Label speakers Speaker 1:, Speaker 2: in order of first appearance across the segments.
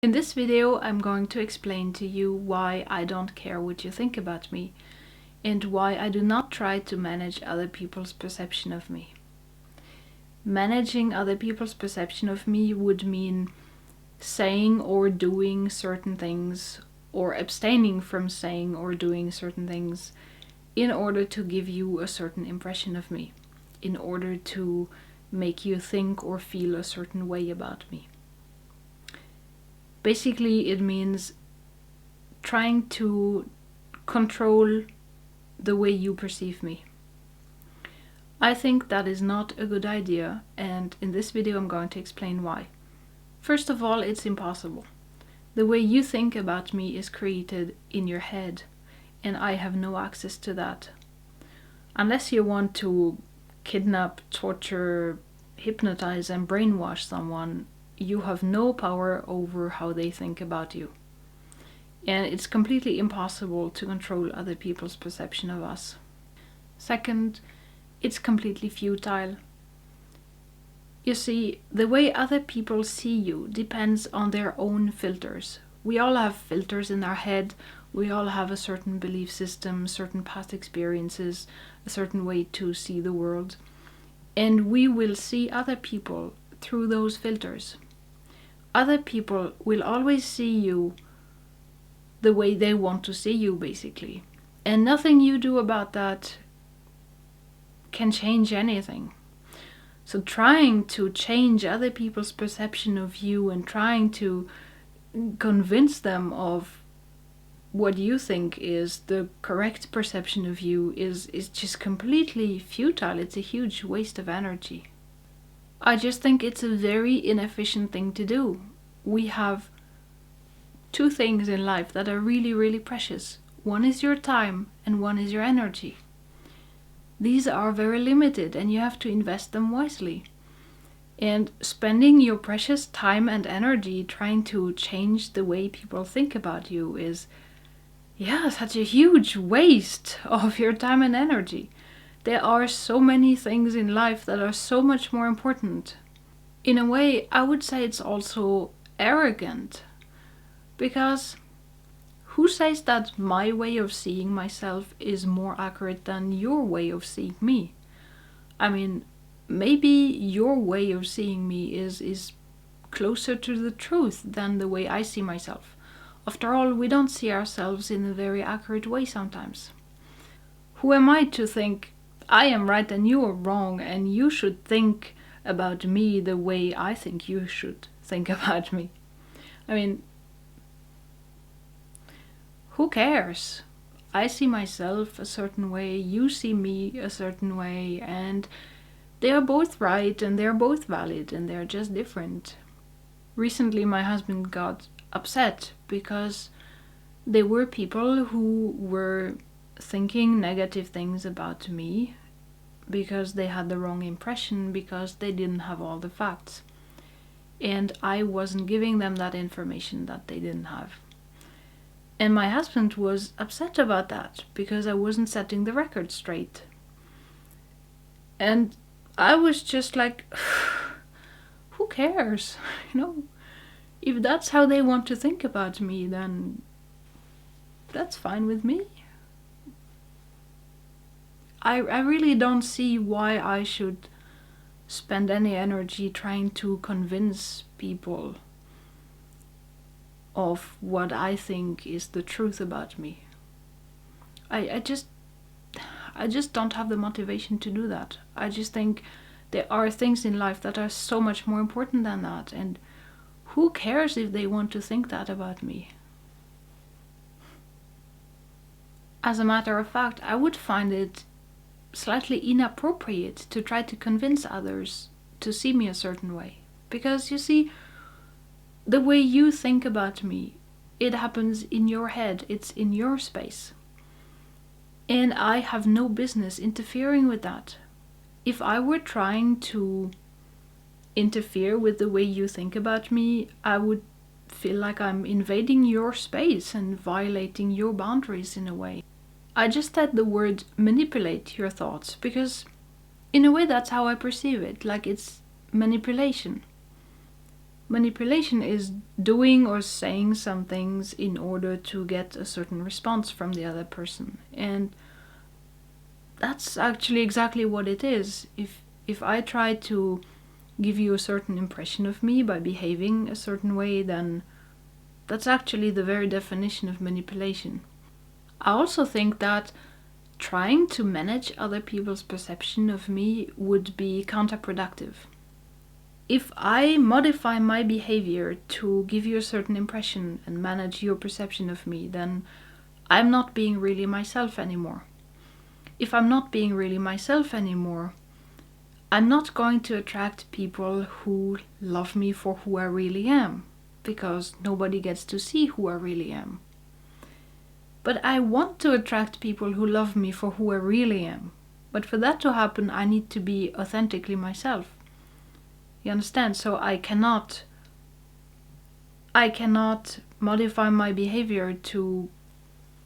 Speaker 1: In this video, I'm going to explain to you why I don't care what you think about me and why I do not try to manage other people's perception of me. Managing other people's perception of me would mean saying or doing certain things or abstaining from saying or doing certain things in order to give you a certain impression of me, in order to make you think or feel a certain way about me. Basically, it means trying to control the way you perceive me. I think that is not a good idea, and in this video I'm going to explain why. First of all, it's impossible. The way you think about me is created in your head, and I have no access to that. Unless you want to kidnap, torture, hypnotize and brainwash someone, you have no power over how they think about you. And it's completely impossible to control other people's perception of us. Second, it's completely futile. You see, the way other people see you depends on their own filters. We all have filters in our head. We all have a certain belief system, certain past experiences, a certain way to see the world. And we will see other people through those filters. Other people will always see you the way they want to see you, basically. And nothing you do about that can change anything. So trying to change other people's perception of you and trying to convince them of what you think is the correct perception of you is just completely futile. It's a huge waste of energy. I just think it's a very inefficient thing to do. We have two things in life that are really, really precious. One is your time and one is your energy. These are very limited and you have to invest them wisely. And spending your precious time and energy trying to change the way people think about you is, such a huge waste of your time and energy. There are so many things in life that are so much more important. In a way, I would say it's also arrogant. Because who says that my way of seeing myself is more accurate than your way of seeing me? I mean, maybe your way of seeing me is closer to the truth than the way I see myself. After all, we don't see ourselves in a very accurate way sometimes. Who am I to think I am right and you are wrong and you should think about me the way I think you should think about me? I mean, who cares? I see myself a certain way, you see me a certain way, and they are both right and they're both valid and they're just different. Recently my husband got upset because there were people who were thinking negative things about me because they had the wrong impression, because they didn't have all the facts. And I wasn't giving them that information that they didn't have. And my husband was upset about that because I wasn't setting the record straight. And I was just like, who cares? If that's how they want to think about me, then that's fine with me. I really don't see why I should spend any energy trying to convince people of what I think is the truth about me. I just don't have the motivation to do that. I just think there are things in life that are so much more important than that, and who cares if they want to think that about me? As a matter of fact, I would find it slightly inappropriate to try to convince others to see me a certain way. Because you see, the way you think about me, it happens in your head, it's in your space. And I have no business interfering with that. If I were trying to interfere with the way you think about me, I would feel like I'm invading your space and violating your boundaries in a way. I just said the word manipulate your thoughts because in a way that's how I perceive it, like it's manipulation. Manipulation is doing or saying some things in order to get a certain response from the other person. And that's actually exactly what it is. If I try to give you a certain impression of me by behaving a certain way, then that's actually the very definition of manipulation. I also think that trying to manage other people's perception of me would be counterproductive. If I modify my behavior to give you a certain impression and manage your perception of me, then I'm not being really myself anymore. If I'm not being really myself anymore, I'm not going to attract people who love me for who I really am, because nobody gets to see who I really am. But I want to attract people who love me for who I really am. But for that to happen, I need to be authentically myself. You understand? So I cannot modify my behavior to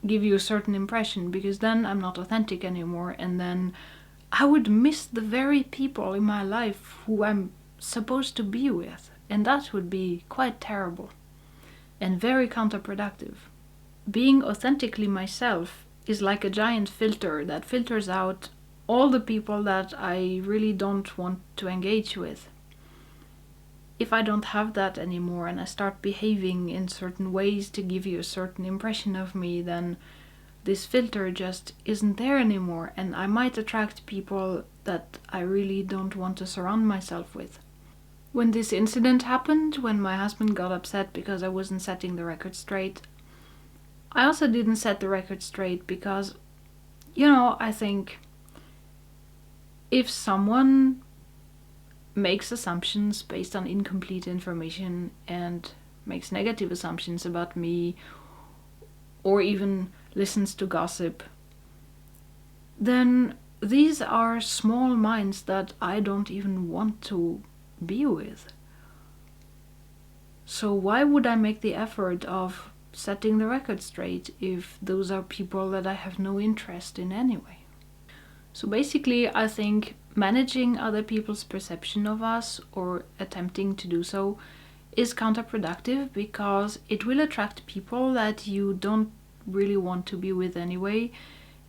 Speaker 1: give you a certain impression, because then I'm not authentic anymore, and then I would miss the very people in my life who I'm supposed to be with, and that would be quite terrible and very counterproductive. Being authentically myself is like a giant filter that filters out all the people that I really don't want to engage with. If I don't have that anymore and I start behaving in certain ways to give you a certain impression of me, then this filter just isn't there anymore, and I might attract people that I really don't want to surround myself with. When this incident happened, when my husband got upset because I wasn't setting the record straight, I also didn't set the record straight because, I think if someone makes assumptions based on incomplete information and makes negative assumptions about me, or even listens to gossip, then these are small minds that I don't even want to be with. So why would I make the effort of setting the record straight if those are people that I have no interest in anyway? So basically, I think managing other people's perception of us, or attempting to do so, is counterproductive, because it will attract people that you don't really want to be with anyway,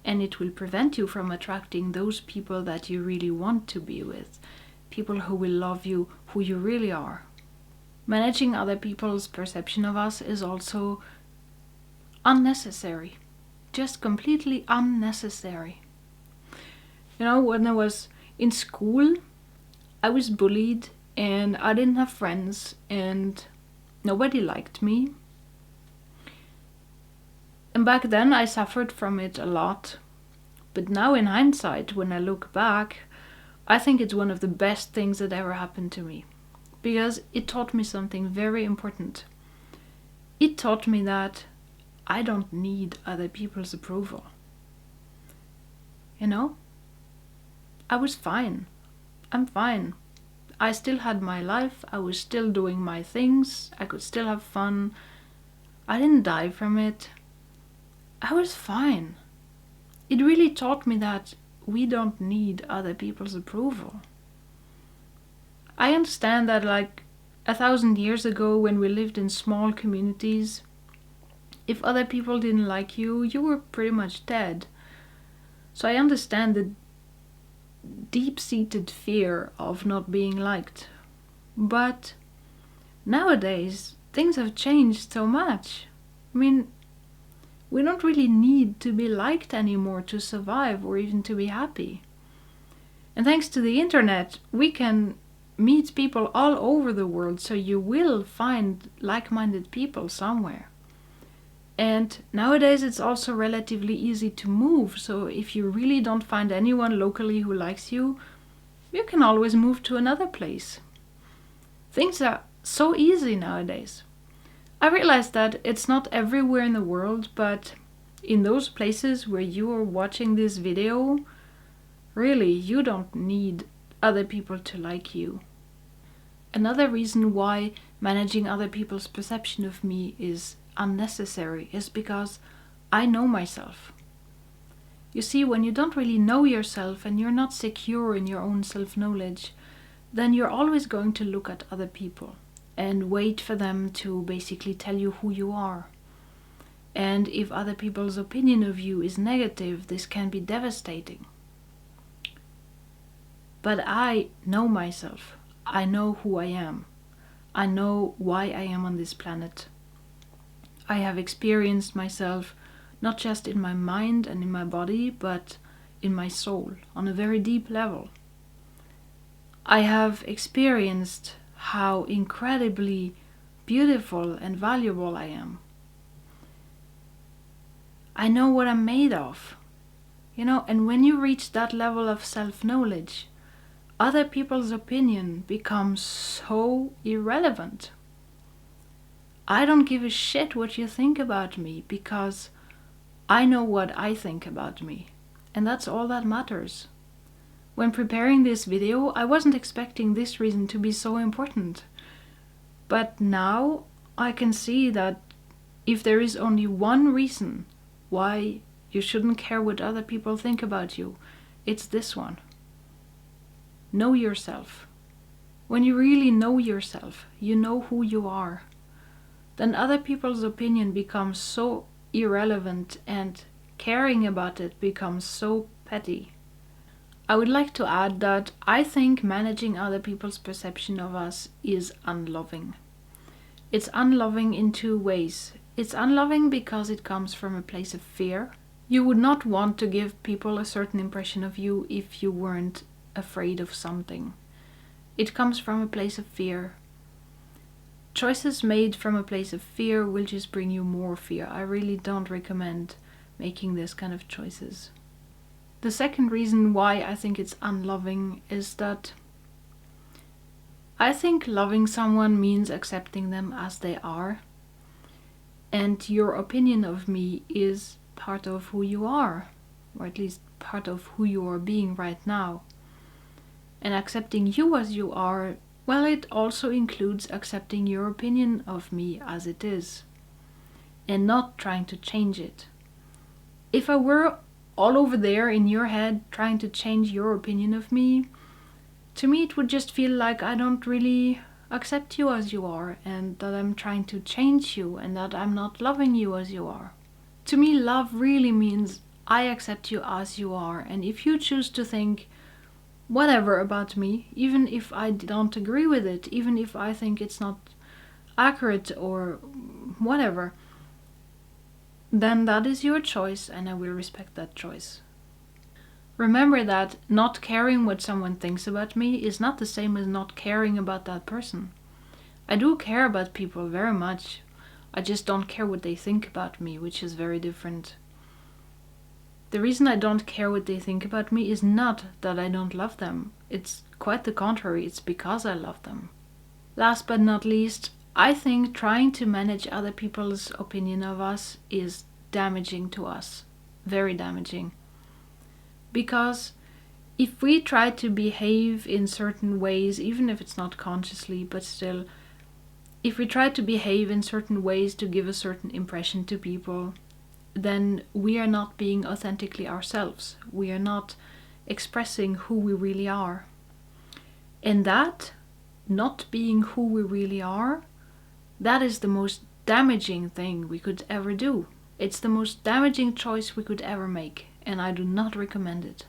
Speaker 1: and it will prevent you from attracting those people that you really want to be with, people who will love you who you really are. Managing other people's perception of us is also unnecessary, just completely unnecessary. When I was in school, I was bullied and I didn't have friends and nobody liked me. And back then I suffered from it a lot. But now in hindsight, when I look back, I think it's one of the best things that ever happened to me. Because it taught me something very important. It taught me that I don't need other people's approval. I was fine. I'm fine. I still had my life. I was still doing my things. I could still have fun. I didn't die from it. I was fine. It really taught me that we don't need other people's approval. I understand that 1,000 years ago, when we lived in small communities, if other people didn't like you, you were pretty much dead. So I understand the deep-seated fear of not being liked. But nowadays, things have changed so much. We don't really need to be liked anymore to survive or even to be happy. And thanks to the internet, we can meet people all over the world, so you will find like-minded people somewhere. And nowadays it's also relatively easy to move, so if you really don't find anyone locally who likes you, you can always move to another place. Things are so easy nowadays. I realize that it's not everywhere in the world, but in those places where you are watching this video, really, you don't need other people to like you. Another reason why managing other people's perception of me is unnecessary is because I know myself. You see, when you don't really know yourself and you're not secure in your own self-knowledge, then you're always going to look at other people. and wait for them to basically tell you who you are. And if other people's opinion of you is negative, this can be devastating. But I know myself. I know who I am. I know why I am on this planet. I have experienced myself not just in my mind and in my body, but in my soul on a very deep level. I have experienced how incredibly beautiful and valuable I am. I know what I'm made of. And when you reach that level of self-knowledge, other people's opinion becomes so irrelevant. I don't give a shit what you think about me, because I know what I think about me, and that's all that matters. When preparing this video, I wasn't expecting this reason to be so important. But now I can see that if there is only one reason why you shouldn't care what other people think about you, it's this one. Know yourself. When you really know yourself, you know who you are, then other people's opinion becomes so irrelevant and caring about it becomes so petty. I would like to add that I think managing other people's perception of us is unloving. It's unloving in two ways. It's unloving because it comes from a place of fear. You would not want to give people a certain impression of you if you weren't afraid of something. It comes from a place of fear. Choices made from a place of fear will just bring you more fear. I really don't recommend making this kind of choices. The second reason why I think it's unloving is that I think loving someone means accepting them as they are. And your opinion of me is part of who you are, or at least part of who you are being right now. And accepting you as you are, well, it also includes accepting your opinion of me as it is, and not trying to change it. If I were all over there in your head trying to change your opinion of me, to me it would just feel like I don't really accept you as you are, and that I'm trying to change you, and that I'm not loving you as you are. To me, love really means I accept you as you are, and if you choose to think whatever about me, even if I don't agree with it, even if I think it's not accurate or whatever, then that is your choice and I will respect that choice. Remember that not caring what someone thinks about me is not the same as not caring about that person. I do care about people very much. I just don't care what they think about me, which is very different. The reason I don't care what they think about me is not that I don't love them. It's quite the contrary. It's because I love them. Last but not least, I think trying to manage other people's opinion of us is damaging to us. Very damaging. Because if we try to behave in certain ways, even if it's not consciously, but still, if we try to behave in certain ways to give a certain impression to people, then we are not being authentically ourselves. We are not expressing who we really are. And that, not being who we really are, that is the most damaging thing we could ever do. It's the most damaging choice we could ever make, and I do not recommend it.